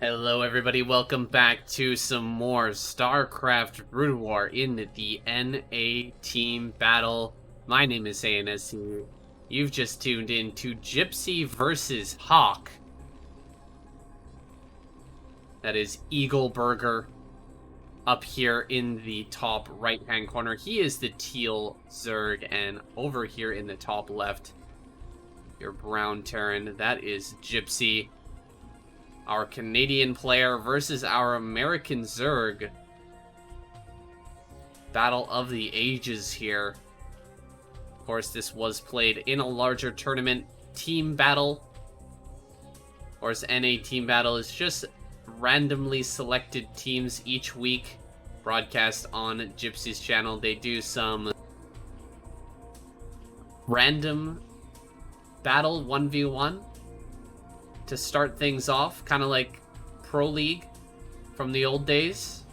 Hello everybody, welcome back to some more Starcraft Broodwar in the NA team battle. My name is ANSC. You've just tuned in to Gypsy versus Hawk. That is Eagle Burger up here in the top right hand corner. He is the teal Zerg, and over here in the top left, your brown Terran, that is Gypsy. Our Canadian player versus our American Zerg. Battle of the Ages here. Of course, this was played in a larger tournament. Team battle. Of course, NA team battle is just randomly selected teams each week. Broadcast on Gypsy's channel. They do some random battle 1v1. To start things off, kind of like Pro League from the old days.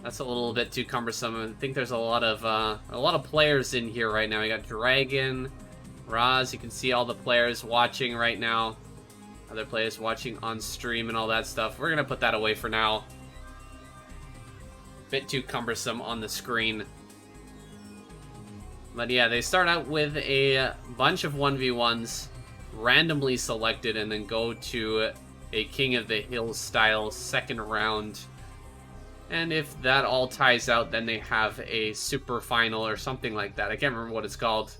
That's a little bit too cumbersome. I think there's a lot of players in here right now. We got Dragon, Raz. You can see all the players watching right now. Other players watching on stream and all that stuff. We're gonna put that away for now. Bit too cumbersome on the screen. But yeah, they start out with a bunch of 1v1s. Randomly selected, and then go to a King of the Hill style second round. And if that all ties out, then they have a super final or something like that. I can't remember what it's called.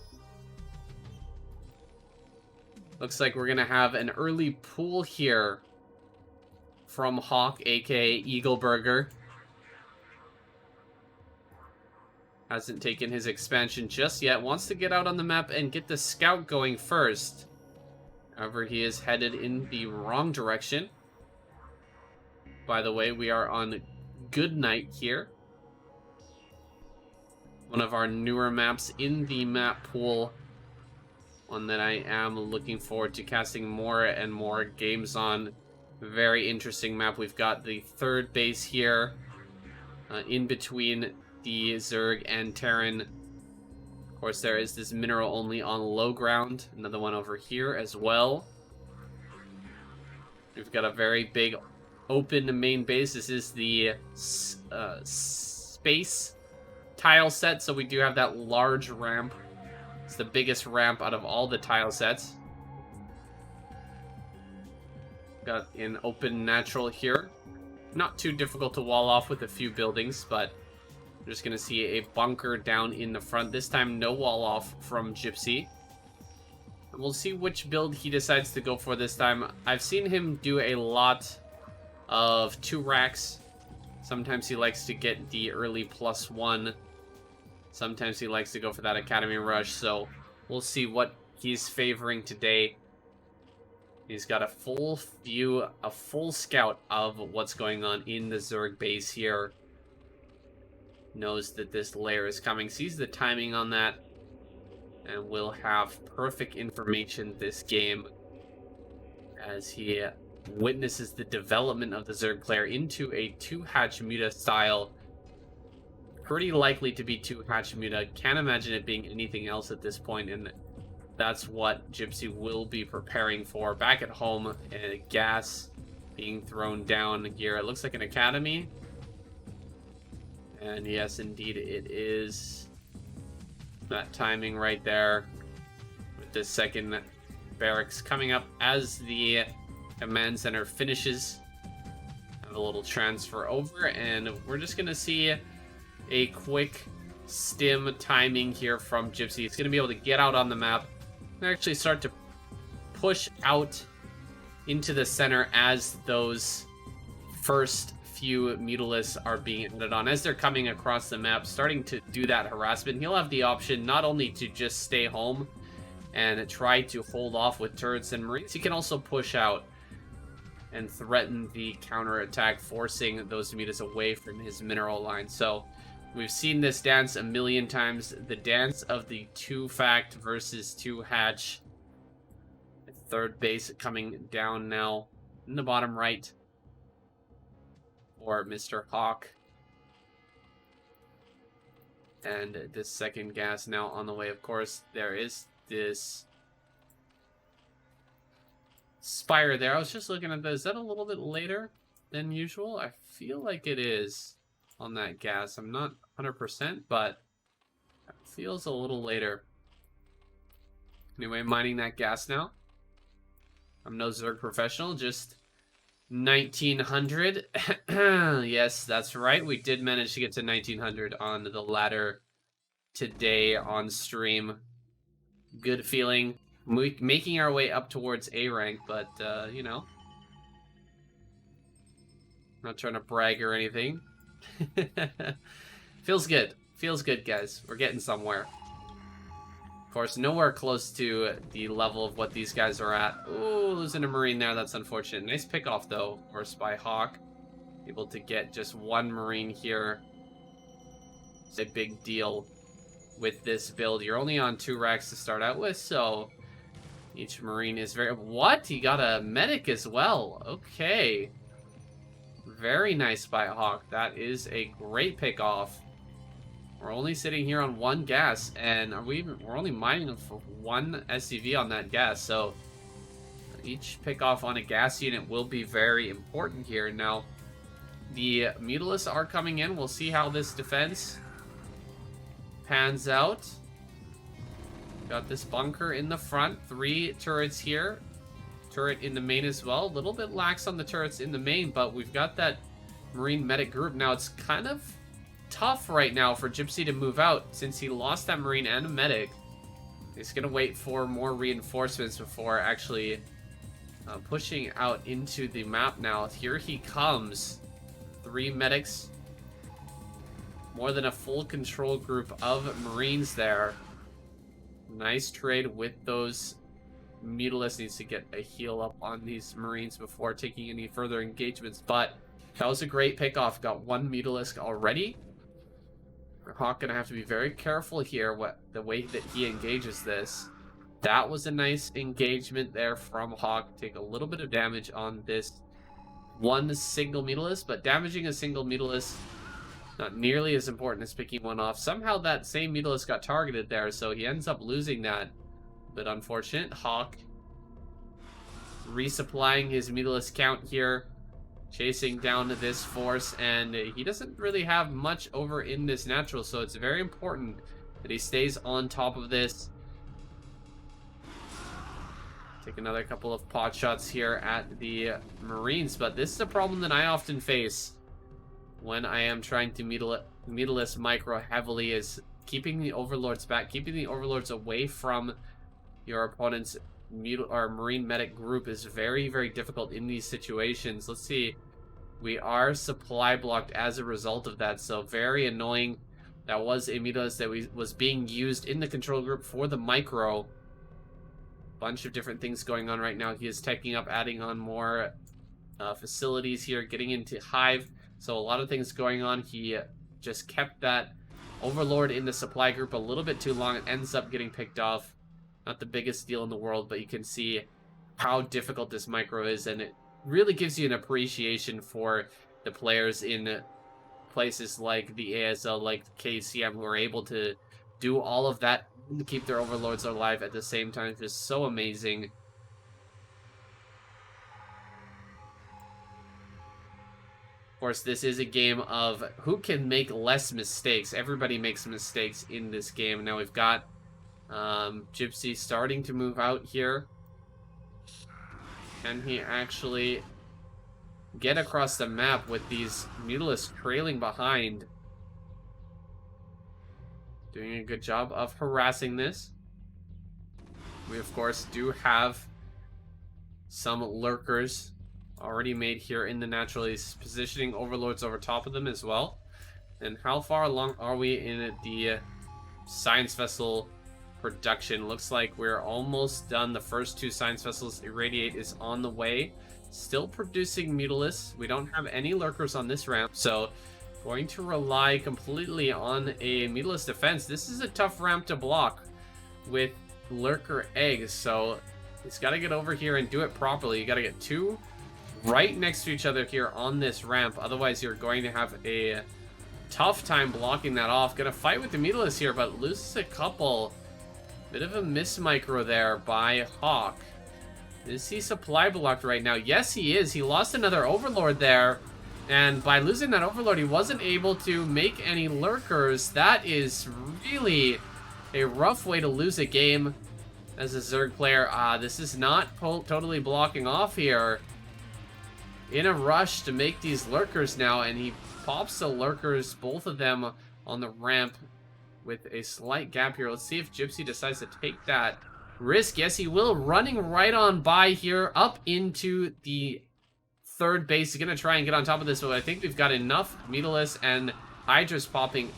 Looks like we're gonna have an early pool here from Hawk, aka Eagle Burger. Hasn't taken his expansion just yet. Wants to get out on the map and get the scout going first. However, he is headed in the wrong direction. By the way, we are on Good Night here. One of our newer maps in the map pool. One that I am looking forward to casting more and more games on. Very interesting map. We've got the third base here. In between the Zerg and Terran. Of course, there is this mineral only on low ground. Another one over here as well. We've got a very big open main base. This is the space tile set, so we do have that large ramp. It's the biggest ramp out of all the tile sets. Got an open natural here. Not too difficult to wall off with a few buildings, but we're just going to see a bunker down in the front. This time, no wall off from Gypsy. And we'll see which build he decides to go for this time. I've seen him do a lot of 2 racks. Sometimes he likes to get the early +1. Sometimes he likes to go for that Academy Rush. So we'll see what he's favoring today. He's got a full view, a full scout of what's going on in the Zerg base here. Knows that this layer is coming, sees the timing on that, and will have perfect information this game as he witnesses the development of the Zerg player into a 2-hatch muta style. Pretty likely to be 2-hatch muta. Can't imagine it being anything else at this point, and that's what Gypsy will be preparing for. Back at home, gas being thrown down here. It looks like an academy. And yes, indeed, it is. That timing right there with the second barracks coming up as the command center finishes. Have a little transfer over, and we're just going to see a quick stim timing here from Gypsy. It's going to be able to get out on the map and actually start to push out into the center as those first few Mutalisks are being added on. As they're coming across the map, starting to do that harassment, he'll have the option not only to just stay home and try to hold off with turrets and marines, he can also push out and threaten the counterattack, forcing those mutas away from his mineral line. So we've seen this dance a million times, the dance of the 2-fact versus 2-hatch. Third base coming down now in the bottom right. Or Mr. Hawk. And this second gas now on the way. Of course, there is this Spire there. I was just looking at that. Is that a little bit later than usual? I feel like it is on that gas. I'm not 100%, but it feels a little later. Anyway, mining that gas now. I'm no Zerg professional, just 1900. Yes, that's right. We did manage to get to 1900 on the ladder today on stream. Good feeling. Making our way up towards A rank, but, you know. Not trying to brag or anything. Feels good. Feels good, guys. We're getting somewhere. Of course, nowhere close to the level of what these guys are at. Ooh, losing a Marine there. That's unfortunate. Nice pick-off, though, of course, by Hawk. Able to get just one Marine here. It's a big deal with this build. You're only on 2 racks to start out with, so each Marine is very... What? He got a medic as well. Okay. Very nice by Hawk. That is a great pick-off. We're only sitting here on 1 gas, and we're only mining for 1 SCV on that gas, so each pick-off on a gas unit will be very important here. Now, the Mutalisks are coming in. We'll see how this defense pans out. Got this bunker in the front. 3 turrets here. Turret in the main as well. A little bit lax on the turrets in the main, but we've got that Marine medic group. Now, it's kind of tough right now for Gypsy to move out since he lost that Marine and a medic. He's going to wait for more reinforcements before actually pushing out into the map now. Here he comes. 3 medics. More than a full control group of Marines there. Nice trade with those Mutalisks. Needs to get a heal up on these Marines before taking any further engagements, but that was a great pick-off. Got 1 Mutalisk already. Hawk gonna have to be very careful here the way that he engages this. That was a nice engagement there from Hawk. Take a little bit of damage on this 1 single Mutalisk, but damaging a single Mutalisk not nearly as important as picking one off. Somehow that same Mutalisk got targeted there, so he ends up losing that. But unfortunate. Hawk resupplying his Mutalisk count here. Chasing down this force, and he doesn't really have much over in this natural, so it's very important that he stays on top of this. Take another couple of pot shots here at the Marines, but this is a problem that I often face when I am trying to Mutalisk micro heavily, is keeping the Overlords back, keeping the Overlords away from your opponent's Marine medic group is very, very difficult in these situations. Let's see. We are supply blocked as a result of that, so very annoying. That was a Mutalisk that was being used in the control group for the micro. Bunch of different things going on right now. He is teching up, adding on more facilities here, getting into Hive. So a lot of things going on. He just kept that Overlord in the supply group a little bit too long. It ends up getting picked off. Not the biggest deal in the world, but you can see how difficult this micro is, and it really gives you an appreciation for the players in places like the ASL, like KCM, who are able to do all of that to keep their Overlords alive at the same time. It's just so amazing. Of course, this is a game of who can make less mistakes. Everybody makes mistakes in this game. Now we've got Gypsy starting to move out here. Can he actually get across the map with these Mutalisks trailing behind? Doing a good job of harassing this. We, of course, do have some lurkers already made here in the natural. He's positioning Overlords over top of them as well. And how far along are we in the Science Vessel production? Looks like we're almost done. The first 2 Science Vessels, Irradiate is on the way. Still producing Mutalisks. We don't have any lurkers on this ramp, so going to rely completely on a Mutalisk defense. This is a tough ramp to block with lurker eggs, so he's got to get over here and do it properly. You got to get 2 right next to each other here on this ramp, otherwise you're going to have a tough time blocking that off. Gonna fight with the Mutalisks here, but loses a couple. Bit of a miss micro there by Hawk. Is he supply blocked right now? Yes, he is. He lost another Overlord there. And by losing that Overlord, he wasn't able to make any Lurkers. That is really a rough way to lose a game as a Zerg player. This is not totally blocking off here. In a rush to make these Lurkers now, and he pops the Lurkers, both of them on the ramp with a slight gap here. Let's see if Gypsy decides to take that risk. Yes, he will. Running right on by here, up into the third base. He's going to try and get on top of this, but I think we've got enough Mutalisk and Hydras popping.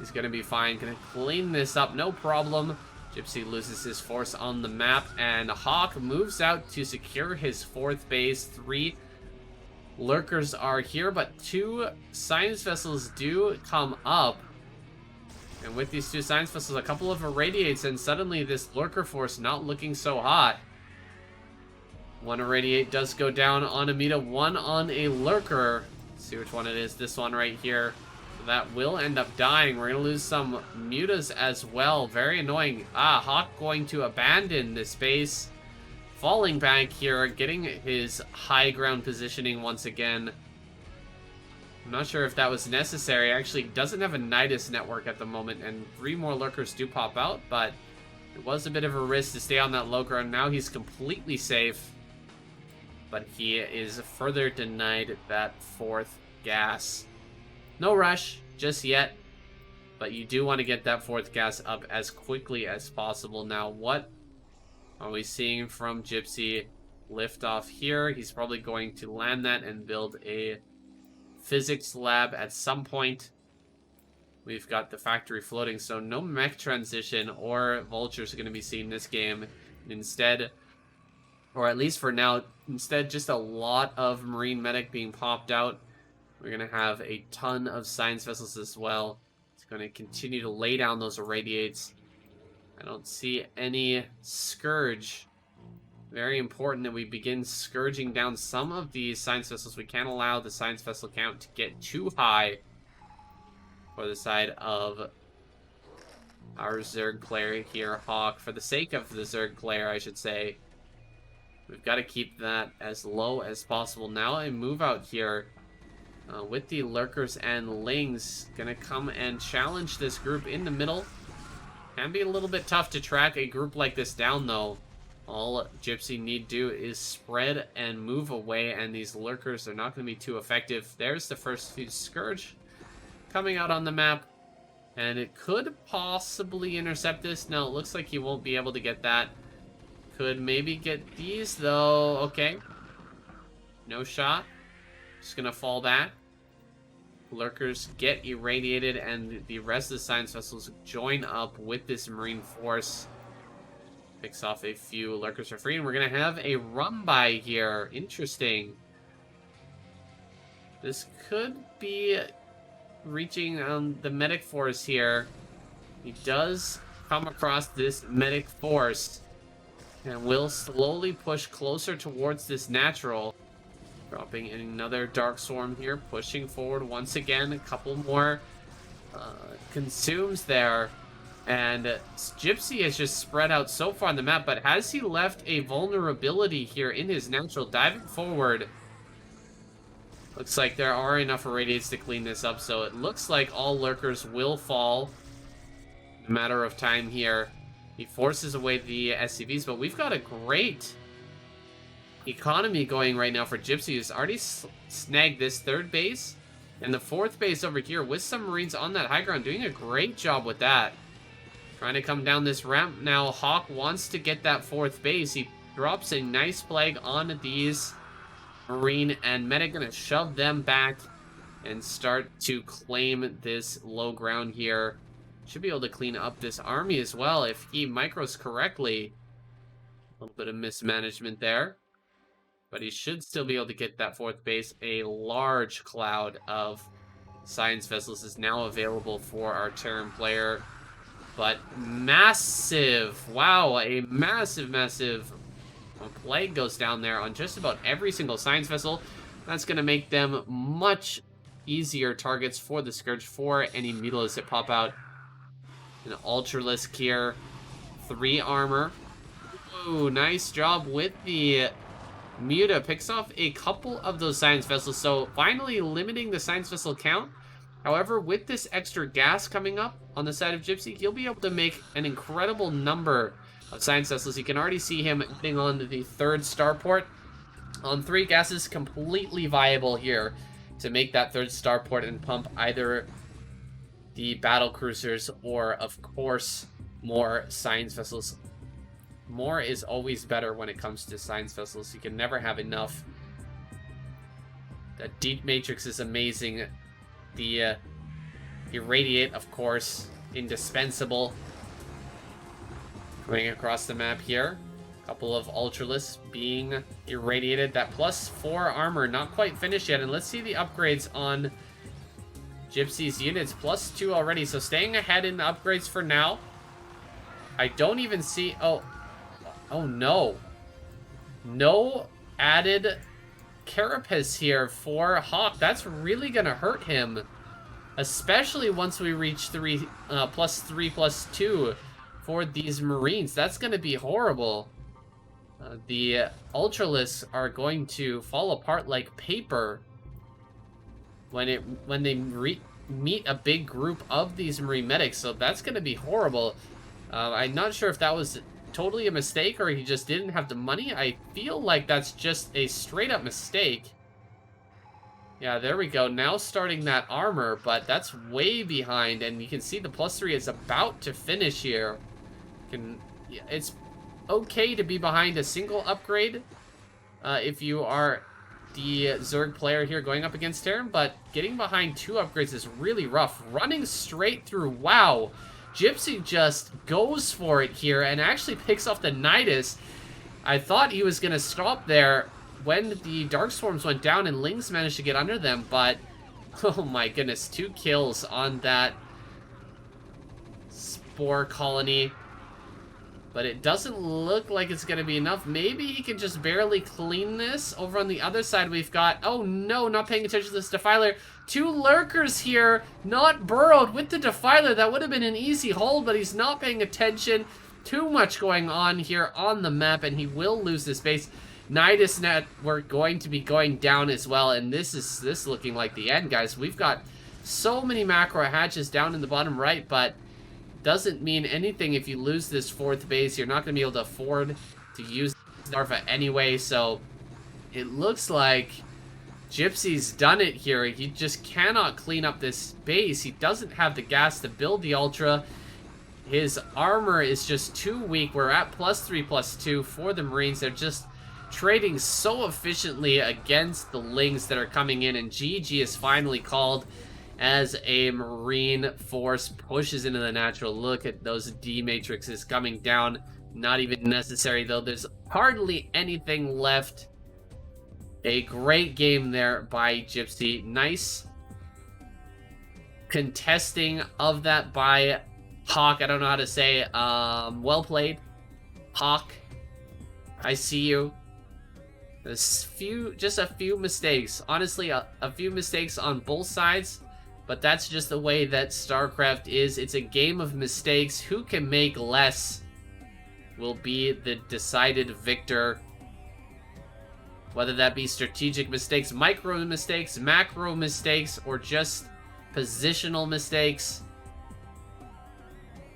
He's going to be fine. Going to clean this up, no problem. Gypsy loses his force on the map, and Hawk moves out to secure his fourth base. 3 Lurkers are here, but 2 Science Vessels do come up. And with these 2 Science Vessels, a couple of Irradiates, and suddenly this Lurker force not looking so hot. 1 Irradiate does go down on a Meta, 1 on a Lurker. Let's see which one it is. This one right here. So that will end up dying. We're going to lose some Mutas as well. Very annoying. Hawk going to abandon this base. Falling back here, getting his high ground positioning once again. I'm not sure if that was necessary. Actually, doesn't have a Nidus network at the moment, and 3 more Lurkers do pop out, but it was a bit of a risk to stay on that low ground. Now he's completely safe. But he is further denied that 4th gas. No rush just yet, but you do want to get that 4th gas up as quickly as possible. Now, what are we seeing from Gypsy? Lift off here. He's probably going to land that and build a physics lab at some point. We've got the factory floating, so no mech transition or vultures are going to be seen this game. Instead, or at least for now, instead just a lot of Marine Medic being popped out. We're going to have a ton of Science Vessels as well. It's going to continue to lay down those Irradiates. I don't see any Scourge. Very important that we begin scourging down some of these Science Vessels. We can't allow the Science Vessel count to get too high for the side of our Zerg player here, Hawk. For the sake of the Zerg player, I should say. We've got to keep that as low as possible. Now a move out here with the Lurkers and Lings. Gonna come and challenge this group in the middle. Can be a little bit tough to track a group like this down, though. All Gypsy need do is spread and move away, and these Lurkers are not going to be too effective. There's the first few Scourge coming out on the map, and it could possibly intercept this. No, it looks like he won't be able to get that. Could maybe get these, though. Okay. No shot. Just going to fall back. Lurkers get irradiated, and the rest of the Science Vessels join up with this Marine Force. Picks off a few. Lurkers are free, and we're going to have a run-by here. Interesting. This could be reaching the Medic Force here. He does come across this Medic Force, and will slowly push closer towards this natural. Dropping in another Dark Swarm here, pushing forward once again. A couple more consumes there. And Gypsy has just spread out so far on the map, but has he left a vulnerability here in his natural? Diving forward. Looks like there are enough Irradiates to clean this up, so it looks like all Lurkers will fall in a matter of time here. He forces away the SCVs, but we've got a great economy going right now for Gypsy. He's already snagged this 3rd base and the 4th base over here with some Marines on that high ground, doing a great job with that. Trying to come down this ramp now. Hawk wants to get that 4th base. He drops a nice plague on these Marine and Medic, gonna shove them back and start to claim this low ground here. Should be able to clean up this army as well if he micros correctly. A little bit of mismanagement there. But he should still be able to get that 4th base. A large cloud of Science Vessels is now available for our Terran player. But massive, wow, a massive plague goes down there on just about every single Science Vessel. That's going to make them much easier targets for the Scourge, for any Mutalisks that pop out. An Ultralisk here, 3 armor. Ooh, nice job with the Muta. Picks off a couple of those science vessels, so finally limiting the science vessel count. However, with this extra gas coming up on the side of Gypsy, he'll be able to make an incredible number of science vessels. You can already see him getting on the third starport. On 3 gases, completely viable here to make that third starport and pump either the battle cruisers or, of course, more science vessels. More is always better when it comes to science vessels. You can never have enough. The Deep Matrix is amazing. The Irradiate, of course, indispensable. Going across the map here. A couple of Ultralisks being irradiated. That +4 armor, not quite finished yet. And let's see the upgrades on Gypsy's units. +2 already, so staying ahead in the upgrades for now. I don't even see... Oh no. No added carapace here for Hawk. That's really gonna hurt him. Especially once we reach +3/+2 for these Marines. That's gonna be horrible. The Ultralisks are going to fall apart like paper when they meet a big group of these Marine medics. So that's gonna be horrible. I'm not sure if that was totally a mistake or he just didn't have the money. I feel like that's just a straight up mistake. Yeah, there we go. Now starting that armor, but that's way behind, and you can see the +3 is about to finish here. It's okay to be behind a single upgrade if you are the Zerg player here going up against Terran, but getting behind 2 upgrades is really rough. Running straight through, wow. Gypsy just goes for it here and actually picks off the Nidus. I thought he was going to stop there when the Dark Swarms went down and Lings managed to get under them, but oh my goodness, 2 kills on that Spore colony. But it doesn't look like it's going to be enough. Maybe he can just barely clean this. Over on the other side, we've got... Oh, no, not paying attention to this Defiler. 2 Lurkers here, not burrowed with the Defiler. That would have been an easy hold, but he's not paying attention. Too much going on here on the map, and he will lose this base. Nidus net, we're going to be going down as well, and this looking like the end, guys. We've got so many macro hatches down in the bottom right, but... doesn't mean anything if you lose this 4th base. You're not going to be able to afford to use Starfa anyway, so it looks like Gypsy's done it here. He just cannot clean up this base. He doesn't have the gas to build the Ultra. His armor is just too weak. We're at +3/+2 for the Marines. They're just trading so efficiently against the Lings that are coming in, and GG is finally called as a Marine force pushes into the natural. Look at those D-matrices coming down. Not even necessary, though. There's hardly anything left. A great game there by Gypsy. Nice contesting of that by Hawk. I don't know how to say. Well played, Hawk. I see you. Just a few mistakes. Honestly, a few mistakes on both sides. But that's just the way that Starcraft is. It's a game of mistakes. Who can make less will be the decided victor. Whether that be strategic mistakes, micro mistakes, macro mistakes, or just positional mistakes.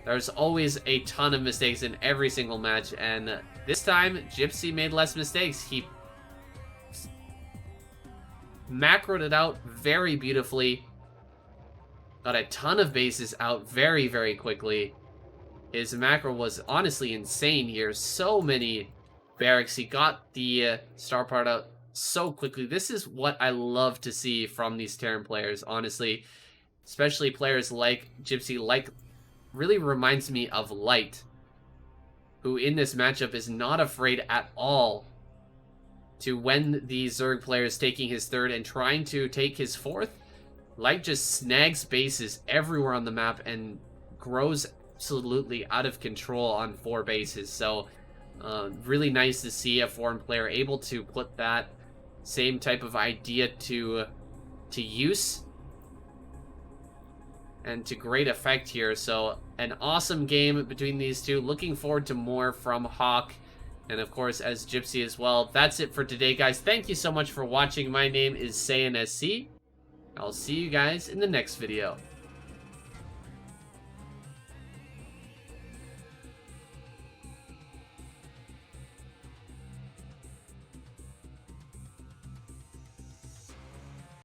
There's always a ton of mistakes in every single match. And this time, Gypsy made less mistakes. He macroed it out very beautifully. Got a ton of bases out very, very quickly. His macro was honestly insane here. So many barracks. He got the star part out so quickly. This is what I love to see from these Terran players, honestly. Especially players like Gypsy, really reminds me of Light, who in this matchup is not afraid at all to, when the Zerg player is taking his 3rd and trying to take his 4th, Light just snags bases everywhere on the map and grows absolutely out of control on 4 bases. So, really nice to see a foreign player able to put that same type of idea to use and to great effect here. So, an awesome game between these two. Looking forward to more from Hawk And of course, as Gypsy as well. That's it for today, guys. Thank you so much for watching. My name is SayanSC. I'll see you guys in the next video.